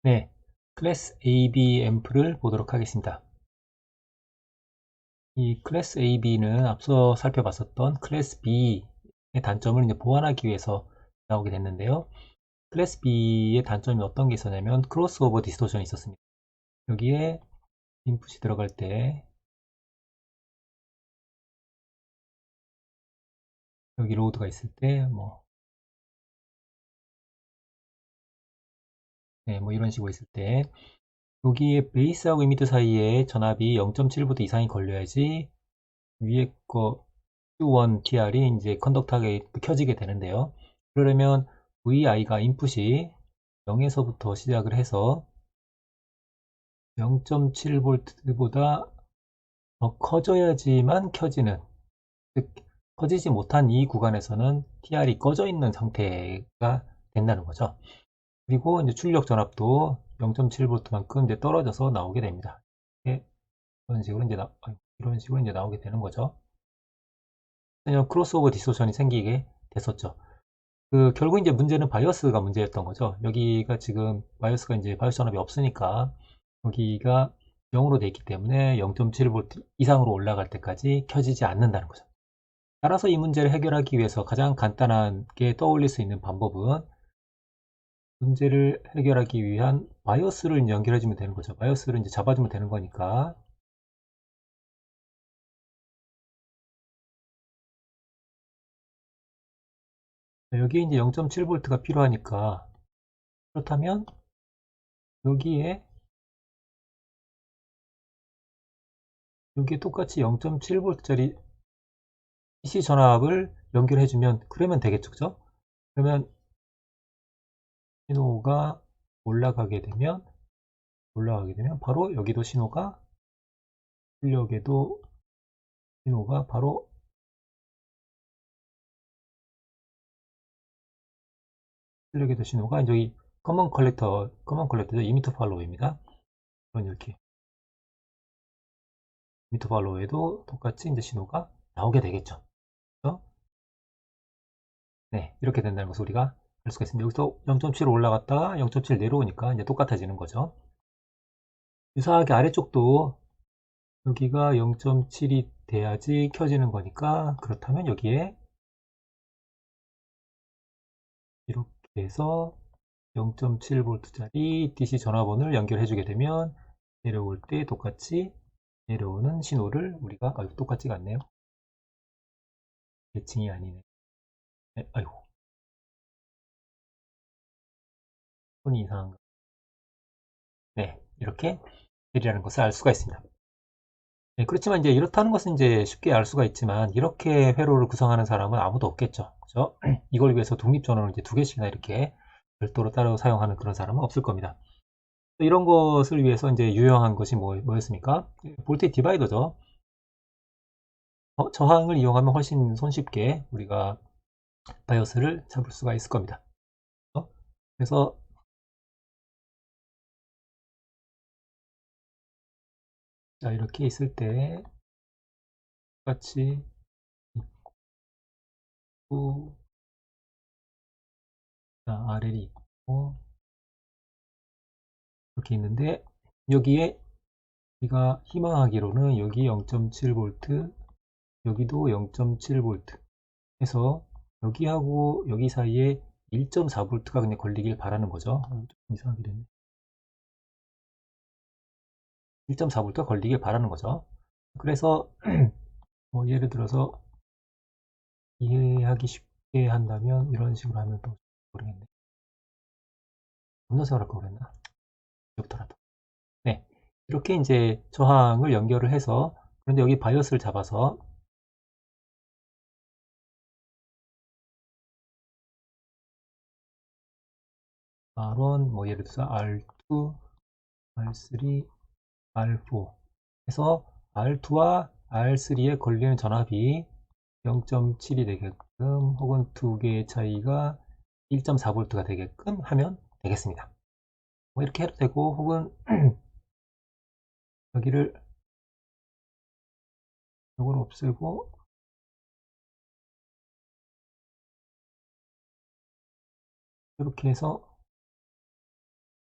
네, 클래스 AB 앰프를 보도록 하겠습니다. 이 클래스 AB는 앞서 살펴봤었던 클래스 B의 단점을 이제 보완하기 위해서 나오게 됐는데요. 클래스 B의 단점이 어떤 게 있었냐면 크로스오버 디스토션이 있었습니다. 여기에 인풋이 들어갈 때 여기 로드가 있을 때 뭐 이런 식으로 있을 때 여기에 베이스하고 이미터 사이에 전압이 0.7V 이상이 걸려야지 위에 거 Q1 TR이 이제 컨덕터하게 켜지게 되는데요. 그러려면 VI가 인풋이 0에서부터 시작을 해서 0.7V보다 더 커져야지만 켜지는, 즉 커지지 못한 이 구간에서는 TR이 꺼져 있는 상태가 된다는 거죠. 그리고 이제 출력 전압도 0.7V만큼 이제 떨어져서 나오게 됩니다. 이런 식으로 이런 식으로 이제 나오게 되는 거죠. 그냥 크로스오버 디스토션이 생기게 됐었죠. 결국 이제 문제는 바이오스가 문제였던 거죠. 여기가 지금 바이오스가 이제 바이오스 전압이 없으니까 여기가 0으로 돼 있기 때문에 0.7V 이상으로 올라갈 때까지 켜지지 않는다는 거죠. 따라서 이 문제를 해결하기 위해서 가장 간단하게 떠올릴 수 있는 방법은 문제를 해결하기 위한 바이오스를 연결해주면 되는 거죠. 바이오스를 이제 잡아주면 되는 거니까. 여기에 이제 0.7V가 필요하니까, 그렇다면 여기에 똑같이 0.7V짜리 DC 전압을 연결해주면 그러면 되겠죠. 그죠? 그러면 신호가 올라가게 되면 바로 여기도 신호가, 출력에도 신호가 바로 출력에도 신호가 여기 커먼 컬렉터죠. 이미터 팔로우입니다. 그럼 이렇게 이미터 팔로우에도 똑같이 이제 신호가 나오게 되겠죠. 그래서 네, 이렇게 된다는 것을 우리가 알 수가 있습니다. 여기서 0.7 올라갔다가 0.7 내려오니까 이제 똑같아지는 거죠. 유사하게 아래쪽도 여기가 0.7이 돼야지 켜지는 거니까, 그렇다면 여기에 이렇게 해서 0.7V짜리 DC 전화번호를 연결해 주게 되면 내려올 때 똑같이 내려오는 신호를 우리가, 똑같지가 않네요. 대칭이 아니네. 네, 아이고, 손이 이상한가. 네, 이렇게 되리라는 것을 알 수가 있습니다. 네, 그렇지만 이제 이렇다는 것은 이제 쉽게 알 수가 있지만, 이렇게 회로를 구성하는 사람은 아무도 없겠죠. 그죠? 이걸 위해서 독립전원을 이제 두 개씩이나 이렇게 별도로 따로 사용하는 그런 사람은 없을 겁니다. 이런 것을 위해서 이제 유용한 것이 뭐였습니까? 볼테이지 디바이더죠. 저항을 이용하면 훨씬 손쉽게 우리가 바이오스를 잡을 수가 있을 겁니다. 그래서 자, 이렇게 있을 때 똑같이 있고, 자, RL이 있고 이렇게 있는데, 여기에 우리가 희망하기로는 여기 0.7V, 여기도 0.7V 해서 여기하고 여기 사이에 1.4V가 그냥 걸리길 바라는 거죠. 좀 이상하게 됐네. 1.4V가 걸리길 바라는 거죠. 그래서 예를 들어서 이해하기 쉽게 한다면 이런 식으로 하면 또 모르겠네. 분노생활 할 거 그랬나? 여기부터라도. 네. 이렇게 이제 저항을 연결을 해서, 그런데 여기 바이오스를 잡아서 R1, 예를 들어서 R2, R3, R4 해서 R2와 R3에 걸리는 전압이 0.7이 되게끔, 혹은 두 개의 차이가 1.4V가 되게끔 하면 되겠습니다. 이렇게 해도 되고, 혹은 여기를 이걸 없애고 이렇게 해서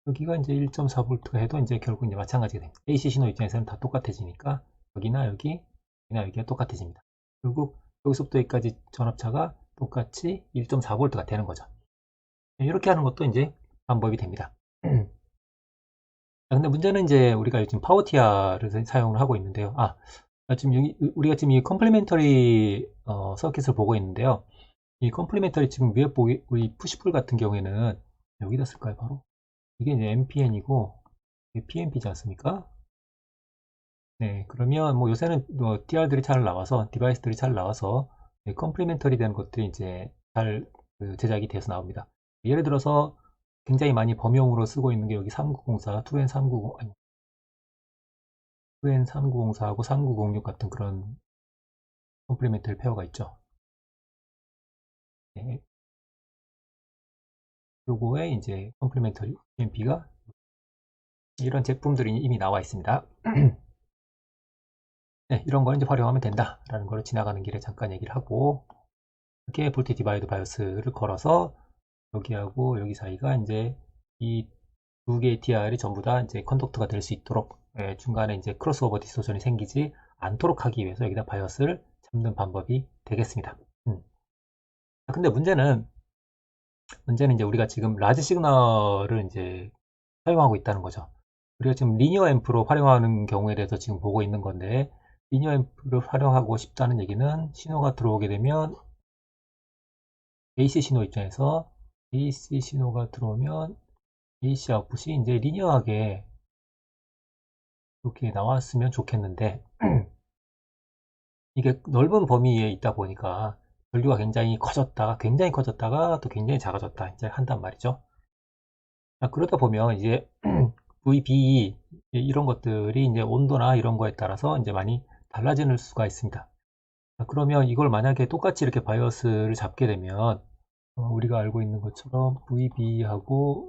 여기가 이제 1.4V가 해도 이제 결국 이제 마찬가지가 됩니다. AC 신호 입장에서는 다 똑같아지니까 여기나 여기나 여기가 똑같아집니다. 결국 여기서부터 여기까지 전압차가 똑같이 1.4V가 되는 거죠. 이렇게 하는 것도 이제 방법이 됩니다. 근데 문제는 이제 우리가 요즘 파워티아를 사용을 하고 있는데요. 지금 우리가 지금 이 컴플리멘터리 서킷을 보고 있는데요. 이 컴플리멘터리 지금 위에 우리 푸시풀 같은 경우에는 여기다 쓸까요? 바로 이게 이제 MPN이고 PNP지 않습니까? 네, 그러면 뭐 요새는 TR들이 잘 나와서 디바이스들이 잘 나와서 컴플리멘터리 된 것들이 이제 잘 제작이 돼서 나옵니다. 예를 들어서 굉장히 많이 범용으로 쓰고 있는 게 여기 3904, 2N390, 아니 2N3904하고 3906 같은 그런 컴플리멘터리 페어가 있죠. 네, 요거에 이제 컴플리멘터리 PNP가 이런 제품들이 이미 나와 있습니다. 네, 이런 거는 이제 활용하면 된다라는 걸 지나가는 길에 잠깐 얘기를 하고, 이렇게 볼티 디바이더 바이오스를 걸어서 여기하고 여기 사이가 이제 이 두 개의 TR이 전부 다 이제 컨덕터가 될 수 있도록 중간에 이제 크로스오버 디스토션이 생기지 않도록 하기 위해서 여기다 바이오스를 잡는 방법이 되겠습니다. 근데 문제는 이제 우리가 지금 라지 시그널을 이제 사용하고 있다는 거죠. 우리가 지금 리니어 앰프로 활용하는 경우에 대해서 지금 보고 있는 건데, 리니어 앰프를 활용하고 싶다는 얘기는 신호가 들어오게 되면 AC 신호 입장에서 AC 신호가 들어오면 AC 아웃풋이 이제 리니어하게 이렇게 나왔으면 좋겠는데 이게 넓은 범위에 있다 보니까 전류가 굉장히 커졌다가 또 굉장히 작아졌다 이제 한단 말이죠. 그러다 보면 이제 VB 이런 것들이 이제 온도나 이런 거에 따라서 이제 많이 달라질 수가 있습니다. 그러면 이걸 만약에 똑같이 이렇게 바이오스를 잡게 되면 우리가 알고 있는 것처럼 VB하고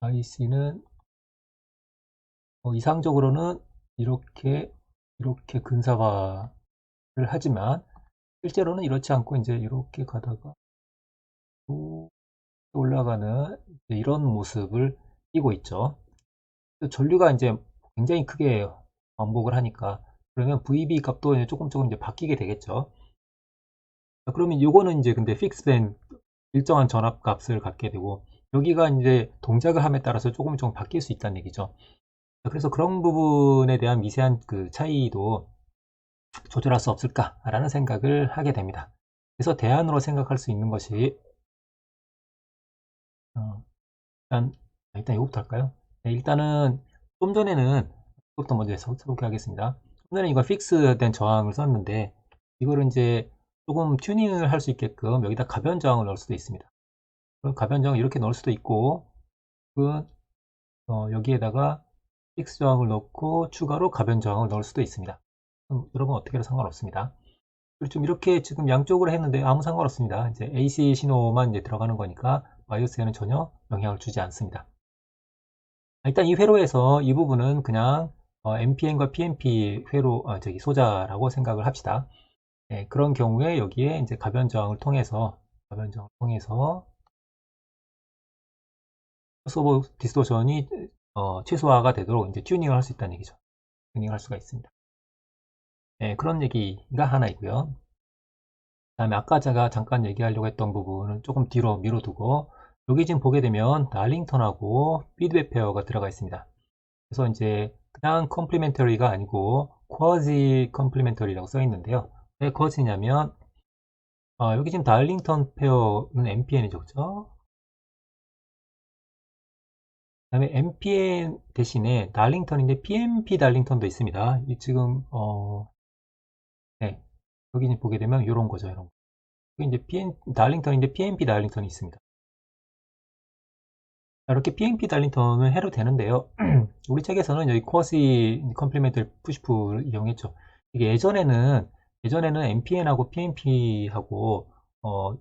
IC는 이상적으로는 이렇게 근사화를 하지만 실제로는 이렇지 않고 이제 이렇게 가다가 또 올라가는 이런 모습을 띠고 있죠. 전류가 이제 굉장히 크게 반복을 하니까 그러면 VB 값도 이제 조금 이제 바뀌게 되겠죠. 그러면 요거는 이제 근데 픽스된 일정한 전압 값을 갖게 되고 여기가 이제 동작을 함에 따라서 조금 바뀔 수 있다는 얘기죠. 그래서 그런 부분에 대한 미세한 그 차이도 조절할 수 없을까라는 생각을 하게 됩니다. 그래서 대안으로 생각할 수 있는 것이 일단 이거부터 할까요? 네, 일단은 좀 전에는 이것부터 먼저 해보겠습니다. 좀 전에 이거 픽스된 저항을 썼는데 이거를 이제 조금 튜닝을 할 수 있게끔 여기다 가변 저항을 넣을 수도 있습니다. 그럼 가변 저항을 이렇게 넣을 수도 있고 여기에다가 픽스 저항을 넣고 추가로 가변 저항을 넣을 수도 있습니다. 여러분 어떻게 해도 상관없습니다. 그리고 좀 이렇게 지금 양쪽으로 했는데 아무 상관없습니다. 이제 AC 신호만 이제 들어가는 거니까 바이오스에는 전혀 영향을 주지 않습니다. 일단 이 회로에서 이 부분은 그냥 NPN과 PNP 회로 소자라고 생각을 합시다. 네, 그런 경우에 여기에 이제 가변 저항을 통해서 크로스오버 디스토션이 최소화가 되도록 이제 튜닝을 할 수 있다는 얘기죠. 튜닝할 수가 있습니다. 네, 그런 얘기가 하나이고요. 다음에 아까 제가 잠깐 얘기하려고 했던 부분은 조금 뒤로 미뤄두고 여기 지금 보게 되면 달링턴하고 피드백 페어가 들어가 있습니다. 그래서 이제 그냥 컴플리멘터리가 아니고 쿼지 컴플리멘터리라고 써 있는데요. 왜 쿼지냐면 여기 지금 달링턴 페어는 MPN이죠, 그죠? 그 다음에 MPN 대신에 달링턴인데 PMP 달링턴도 있습니다. 이 지금 네, 여기 보게 되면 이런 거죠, 이런 거. 이제 달링턴인데 PMP 달링턴이 있습니다. 이렇게 PMP 달링턴을 해도 되는데요. 우리 책에서는 여기 쿼시 컴플리멘터리 푸시풀을 이용했죠. 이게 예전에는 MPN하고 PMP하고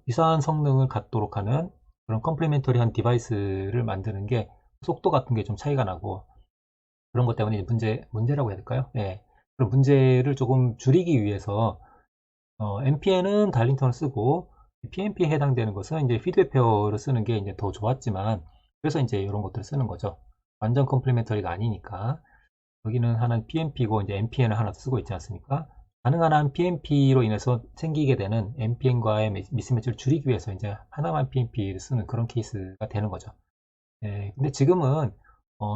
유사한 성능을 갖도록 하는 그런 컴플리멘터리한 디바이스를 만드는 게 속도 같은 게 좀 차이가 나고 그런 것 때문에 문제라고 해야 될까요? 네. 그런 문제를 조금 줄이기 위해서 MPN은 달링턴을 쓰고 PMP에 해당되는 것은 이제 피드백 페어를 쓰는 게 이제 더 좋았지만 그래서 이제 이런 것들을 쓰는 거죠. 완전 컴플리멘터리가 아니니까. 여기는 하나는 PMP고 이제 NPN을 하나 쓰고 있지 않습니까? 가능한 한 PMP로 인해서 생기게 되는 NPN과의 미스매치를 줄이기 위해서 이제 하나만 PMP를 쓰는 그런 케이스가 되는 거죠. 근데 지금은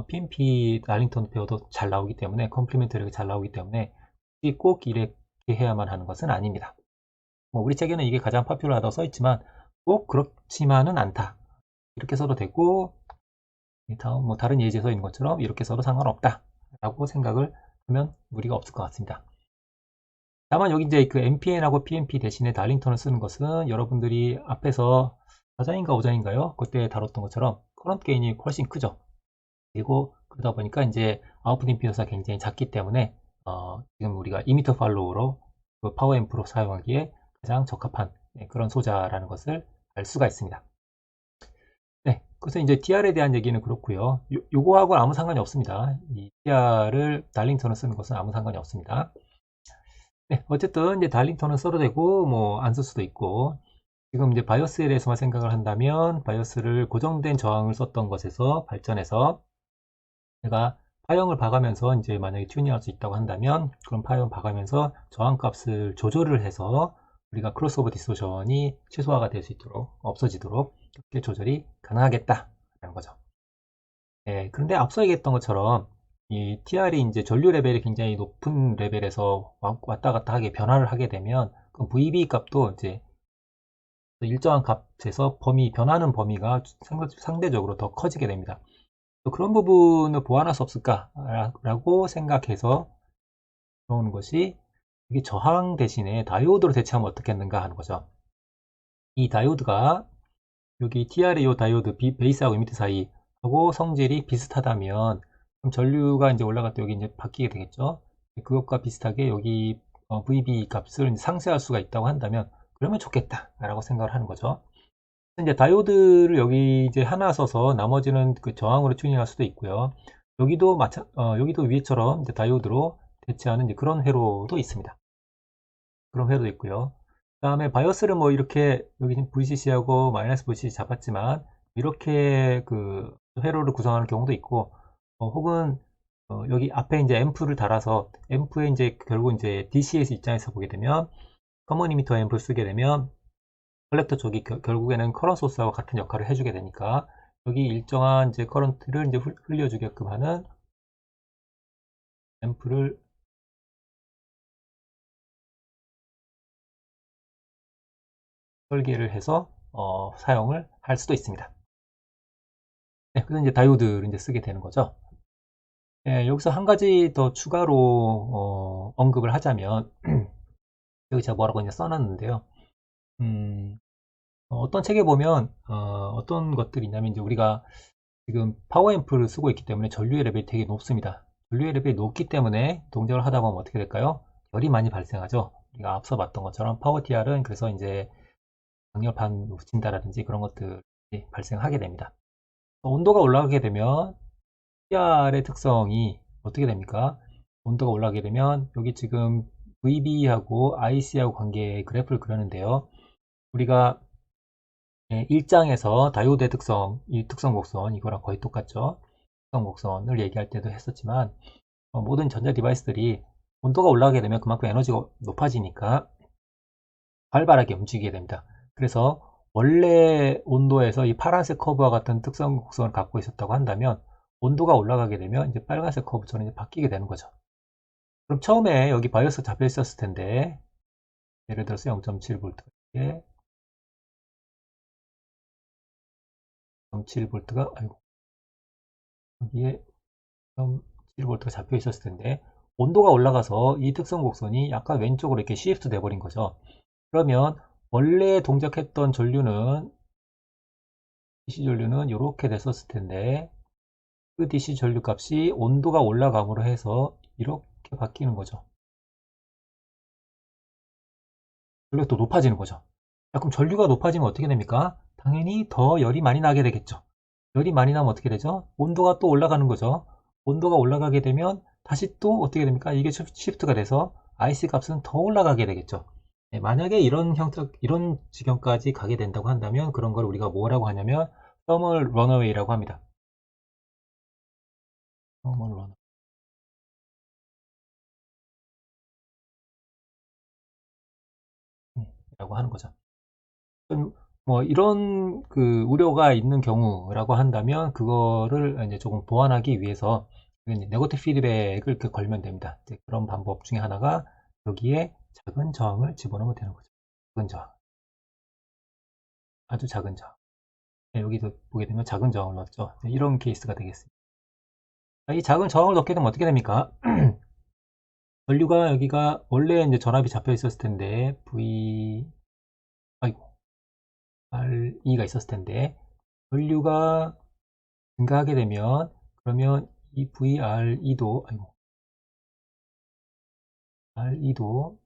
PMP 알링턴 페어도 잘 나오기 때문에 컴플리멘터리가 잘 나오기 때문에 꼭 이렇게 해야만 하는 것은 아닙니다. 우리 책에는 이게 가장 파퓰러하다고 써 있지만 꼭 그렇지만은 않다. 이렇게 써도 되고 다음 다른 예제에 써 있는 것처럼 이렇게 써도 상관없다 라고 생각을 하면 무리가 없을 것 같습니다. 다만 여기 이제 그 NPN하고 PMP 대신에 달링턴을 쓰는 것은 여러분들이 앞에서 4장인가 5장인가요? 그때 다뤘던 것처럼 커런트 게인이 훨씬 크죠. 그리고 그러다 보니까 이제 아웃풋 임피던스가 굉장히 작기 때문에 지금 우리가 이미터 팔로우로 그 파워 앰프로 사용하기에 가장 적합한 그런 소자라는 것을 알 수가 있습니다. 네, 그래서 이제 TR에 대한 얘기는 그렇고요. 요거하고 아무 상관이 없습니다. 이 TR을 달링턴을 쓰는 것은 아무 상관이 없습니다. 네, 어쨌든 이제 달링턴은 써도 되고 뭐 안 쓸 수도 있고 지금 이제 바이오스에 대해서만 생각을 한다면 바이오스를 고정된 저항을 썼던 것에서 발전해서 내가 파형을 봐가면서 이제 만약에 튜닝할 수 있다고 한다면 그런 파형 봐가면서 저항값을 조절을 해서 우리가 크로스오버 디스토션이 최소화가 될 수 있도록 없어지도록 이렇게 조절이 가능하겠다라는 거죠. 그런데 앞서 얘기했던 것처럼 이 TR이 이제 전류 레벨이 굉장히 높은 레벨에서 왔다 갔다 하게 변화를 하게 되면 그 VB 값도 이제 일정한 값에서 변하는 범위가 상대적으로 더 커지게 됩니다. 그런 부분을 보완할 수 없을까라고 생각해서 들어오는 것이 이게 저항 대신에 다이오드로 대체하면 어떻겠는가 하는 거죠. 이 다이오드가 여기 TR의 이 다이오드 베이스하고 이미터 사이하고 성질이 비슷하다면 그럼 전류가 이제 올라갈 때 여기 이제 바뀌게 되겠죠. 그것과 비슷하게 여기 VB 값을 상쇄할 수가 있다고 한다면 그러면 좋겠다라고 생각을 하는 거죠. 이제 다이오드를 여기 이제 하나 써서 나머지는 그 저항으로 튜닝할 수도 있고요. 여기도 위에처럼 이제 다이오드로 대체하는 이제 그런 회로도 있습니다. 그런 회로도 있고요. 그 다음에 바이오스를 뭐 이렇게 여기 VCC하고 마이너스 VCC 잡았지만 이렇게 그 회로를 구성하는 경우도 있고 혹은 여기 앞에 이제 앰프를 달아서 앰프에 이제 결국 이제 DCS 입장에서 보게 되면 커먼 이미터 앰프를 쓰게 되면 컬렉터 쪽이 결국에는 커런트 소스하고 같은 역할을 해주게 되니까 여기 일정한 이제 커런트를 이제 흘려주게끔 하는 앰프를 설계를 해서 사용을 할 수도 있습니다. 네, 그래서 이제 다이오드를 이제 쓰게 되는 거죠. 여기서 한 가지 더 추가로 언급을 하자면 여기 제가 뭐라고 이제 써놨는데요. 어떤 책에 보면 어떤 것들이 있냐면 이제 우리가 지금 파워앰프를 쓰고 있기 때문에 전류의 레벨이 되게 높습니다. 전류의 레벨이 높기 때문에 동작을 하다 보면 어떻게 될까요? 열이 많이 발생하죠. 우리가 앞서 봤던 것처럼 파워TR은 그래서 이제 강렬판 붙인다라든지 그런 것들이 발생하게 됩니다. 온도가 올라가게 되면 TR의 특성이 어떻게 됩니까? 온도가 올라가게 되면 여기 지금 VB하고 IC하고 관계의 그래프를 그렸는데요. 우리가 1장에서 다이오드의 특성, 이 특성 곡선, 이거랑 거의 똑같죠. 특성 곡선을 얘기할 때도 했었지만 모든 전자 디바이스들이 온도가 올라가게 되면 그만큼 에너지가 높아지니까 활발하게 움직이게 됩니다. 그래서 원래 온도에서 이 파란색 커브와 같은 특성 곡선을 갖고 있었다고 한다면 온도가 올라가게 되면 이제 빨간색 커브처럼 이제 바뀌게 되는 거죠. 그럼 처음에 여기 바이오스 잡혀 있었을 텐데 예를 들어서 0.7V에 0.7V가 아이고 여기에 0.7V가 잡혀 있었을 텐데 온도가 올라가서 이 특성 곡선이 약간 왼쪽으로 이렇게 시프트 돼 버린 거죠. 그러면 원래 동작했던 전류는 DC 전류는 이렇게 됐었을 텐데 그 DC 전류 값이 온도가 올라감으로 해서 이렇게 바뀌는 거죠. 전류가 또 높아지는 거죠. 자, 그럼 전류가 높아지면 어떻게 됩니까? 당연히 더 열이 많이 나게 되겠죠. 열이 많이 나면 어떻게 되죠? 온도가 또 올라가는 거죠. 온도가 올라가게 되면 다시 또 어떻게 됩니까? 이게 시프트가 돼서 IC 값은 더 올라가게 되겠죠. 만약에 이런 지경까지 가게 된다고 한다면 그런 걸 우리가 뭐라고 하냐면 thermal runaway라고 합니다. thermal runaway 라고 하는 거죠. 뭐 이런 그 우려가 있는 경우라고 한다면 그거를 이제 조금 보완하기 위해서 네거티브 피드백을 이렇게 걸면 됩니다. 이제 그런 방법 중에 하나가 여기에 작은 저항을 집어넣으면 되는 거죠. 작은 저항, 아주 작은 저항. 네, 여기서 보게 되면 작은 저항을 넣었죠. 네, 이런 케이스가 되겠습니다. 이 작은 저항을 넣게 되면 어떻게 됩니까? 전류가 여기가 원래 이제 전압이 잡혀 있었을 텐데 아이고 RE가 있었을 텐데 전류가 증가하게 되면 그러면 이 VRE도 아이고 RE도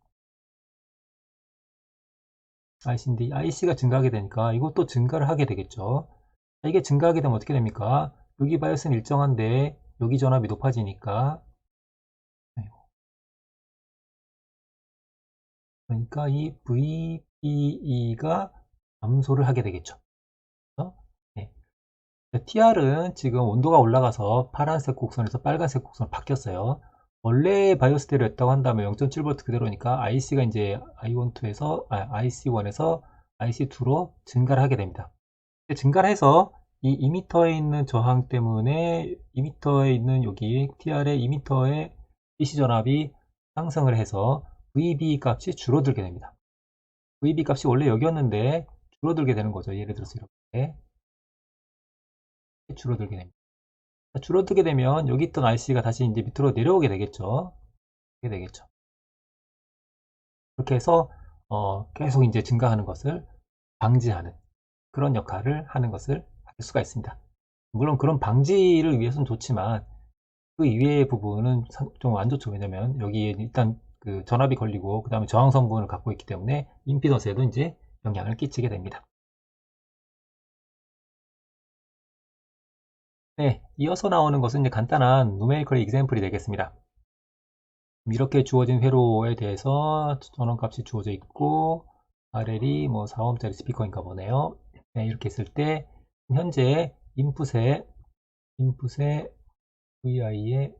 IC인데 IC가 증가하게 되니까 이것도 증가를 하게 되겠죠. 이게 증가하게 되면 어떻게 됩니까? 여기 바이오스는 일정한데 여기 전압이 높아지니까 그러니까 이 VBE가 감소를 하게 되겠죠. 네. TR은 지금 온도가 올라가서 파란색 곡선에서 빨간색 곡선으로 바뀌었어요. 원래 바이오스대로였다고 한다면 0.7V 그대로니까 IC가 이제 IC1에서 IC2로 증가를 하게 됩니다. 증가를 해서 이 2m에 있는 저항 때문에 2m에 있는 여기 TR의 2m의 DC 전압이 상승을 해서 VB 값이 줄어들게 됩니다. VB 값이 원래 여기였는데 줄어들게 되는 거죠. 예를 들어서 이렇게 줄어들게 됩니다. 줄어들게 되면 여기 있던 IC가 다시 이제 밑으로 내려오게 되겠죠. 이렇게 되겠죠. 그렇게 해서 계속 이제 증가하는 것을 방지하는 그런 역할을 하는 것을 알 수가 있습니다. 물론 그런 방지를 위해서는 좋지만 그 이외의 부분은 좀 안 좋죠. 왜냐면 여기에 일단 그 전압이 걸리고 그 다음에 저항 성분을 갖고 있기 때문에 임피던스에도 이제 영향을 끼치게 됩니다. 네, 이어서 나오는 것은 이제 간단한 numeral example이 되겠습니다. 이렇게 주어진 회로에 대해서 전원값이 주어져 있고 RL이 뭐 4ohm짜리 스피커인가 보네요. 네, 이렇게 했을 때 현재 인풋에 VI에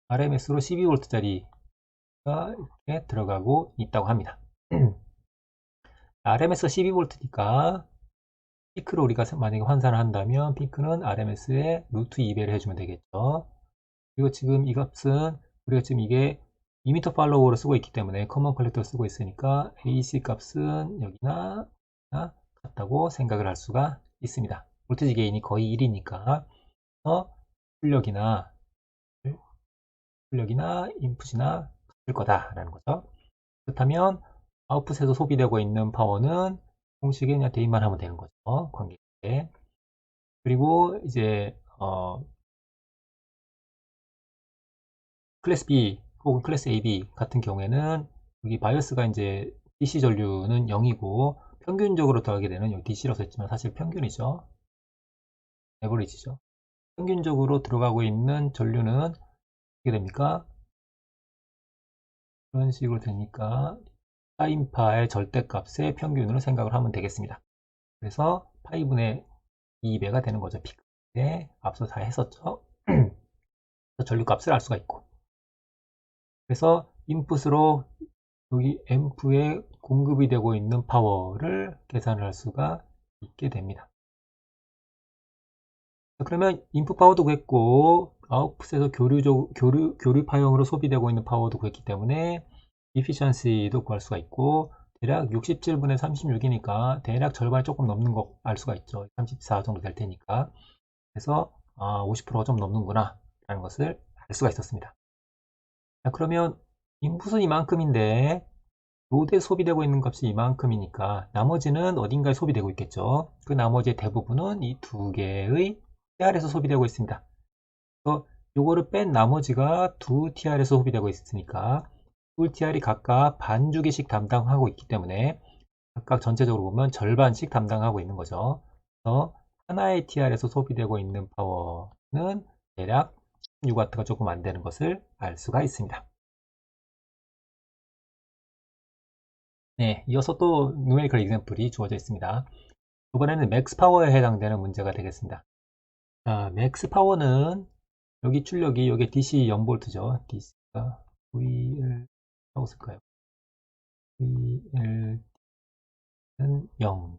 RMS로 12V짜리가 이렇게 들어가고 있다고 합니다. RMS 12V니까 피크를 우리가 만약에 환산을 한다면 피크는 RMS에 루트 2배를 해주면 되겠죠. 그리고 지금 이 값은 우리가 지금 이게 2m 팔로워로 쓰고 있기 때문에 커먼 컬렉터를 쓰고 있으니까 AC 값은 여기나 같다고 생각을 할 수가 있습니다. 볼테지 게인이 거의 1이니까 출력이나 인풋이나 같을 거다라는 거죠. 그렇다면 아웃풋에서 소비되고 있는 파워는 공식에 그냥 대입만 하면 되는 거죠. 관계에. 그리고 이제 클래스 B 혹은 클래스 AB 같은 경우에는 여기 바이오스가 이제 DC 전류는 0이고 평균적으로 더하게 되는 여기 DC라고 했지만 사실 평균이죠. 에버리지죠. 평균적으로 들어가고 있는 전류는 어떻게 됩니까? 이런 식으로 되니까 파인파의 절대값의 평균으로 생각을 하면 되겠습니다. 그래서 파이분의 2배가 되는 거죠. 피크. 네, 앞서 다 했었죠. 전류값을 알 수가 있고. 그래서 인풋으로 여기 앰프에 공급이 되고 있는 파워를 계산을 할 수가 있게 됩니다. 그러면 인풋 파워도 구했고 아웃풋에서 교류파형으로 소비되고 있는 파워도 구했기 때문에 이피션시도 구할 수가 있고 대략 67분의 36이니까 대략 절반이 조금 넘는 거 알 수가 있죠. 34 정도 될 테니까. 그래서 50%가 좀 넘는구나 라는 것을 알 수가 있었습니다. 자, 그러면 인풋은 이만큼인데 로드에 소비되고 있는 값이 이만큼이니까 나머지는 어딘가에 소비되고 있겠죠. 그 나머지의 대부분은 이 두 개의 TR에서 소비되고 있습니다. 그래서 요거를 뺀 나머지가 두 TR에서 소비되고 있으니까 두 TR이 각각 반 주기씩 담당하고 있기 때문에 각각 전체적으로 보면 절반씩 담당하고 있는 거죠. 그래서 하나의 TR에서 소비되고 있는 파워는 대략 16W가 조금 안 되는 것을 알 수가 있습니다. 네, 이어서 또 누메리컬 example이 주어져 있습니다. 이번에는 맥스 파워에 해당되는 문제가 되겠습니다. 자, 맥스 파워는 여기 출력이 여기 DC 0V죠. DC가 VL 하고 쓸까요? VL은 0.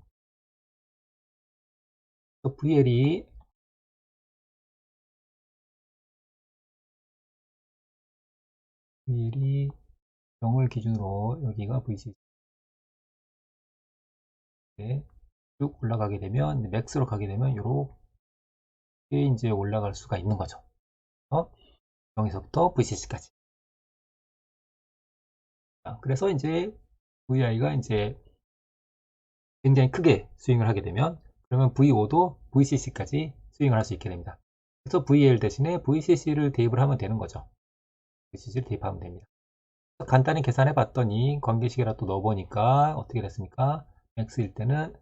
VL이 0을 기준으로 여기가 VCC 쭉 올라가게 되면 맥스로 가게 되면 이렇게 이제 올라갈 수가 있는 거죠. 0에서부터 VCC까지. 그래서 이제 VI가 이제 굉장히 크게 스윙을 하게 되면 그러면 VO도 VCC까지 스윙을 할 수 있게 됩니다. 그래서 VL 대신에 VCC를 대입을 하면 되는 거죠. VCC를 대입하면 됩니다. 간단히 계산해 봤더니 관계식이라도 넣어보니까 어떻게 됐습니까? X일 때는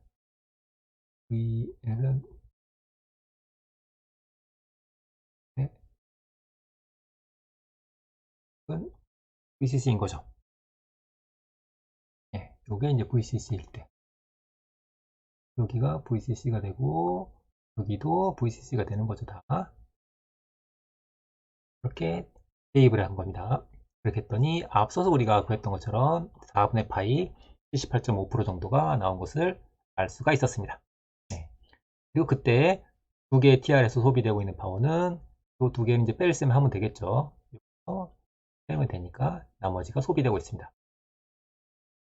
VL은 VCC인 거죠. 네, 요게 이제 VCC일 때 여기가 VCC가 되고 여기도 VCC가 되는 거죠. 다 이렇게 대입을 한 겁니다. 그렇게 했더니 앞서서 우리가 구했던 것처럼 4분의 파이 78.5% 정도가 나온 것을 알 수가 있었습니다. 네. 그리고 그때 두 개의 TR에서 소비되고 있는 파워는 이 두 개는 이제 뺄셈 하면 되겠죠. 빼면 되니까 나머지가 소비되고 있습니다.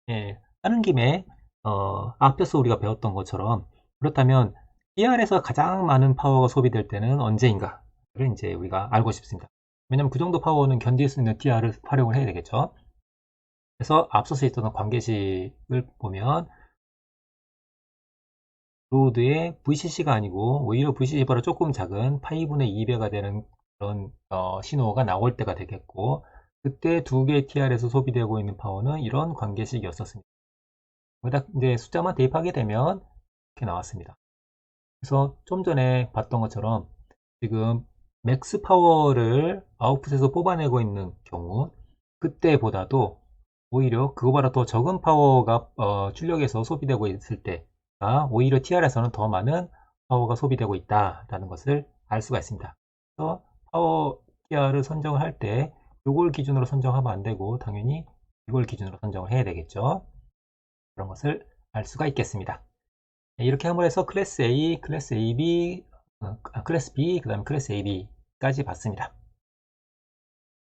예, 하는 김에 앞에서 우리가 배웠던 것처럼 그렇다면 TR에서 가장 많은 파워가 소비될 때는 언제인가를 이제 우리가 알고 싶습니다. 왜냐면 그 정도 파워는 견딜 수 있는 TR을 활용을 해야 되겠죠. 그래서 앞서서 있었던 관계식을 보면 로드의 VCC가 아니고 오히려 VCC보다 조금 작은 파이분의 2배가 되는 그런 신호가 나올 때가 되겠고 그때 두 개의 TR에서 소비되고 있는 파워는 이런 관계식이었었습니다. 여기다 이제 숫자만 대입하게 되면 이렇게 나왔습니다. 그래서 좀 전에 봤던 것처럼 지금 맥스 파워를 아웃풋에서 뽑아내고 있는 경우 그때보다도 오히려 그거보다 더 적은 파워가 출력에서 소비되고 있을 때가 오히려 TR에서는 더 많은 파워가 소비되고 있다라는 것을 알 수가 있습니다. 그래서 파워 TR을 선정을 할 때 이걸 기준으로 선정하면 안 되고 당연히 이걸 기준으로 선정을 해야 되겠죠. 그런 것을 알 수가 있겠습니다. 이렇게 함으로 해서 클래스 A, 클래스 AB, 클래스 B, 그 다음에 클래스 AB까지 봤습니다.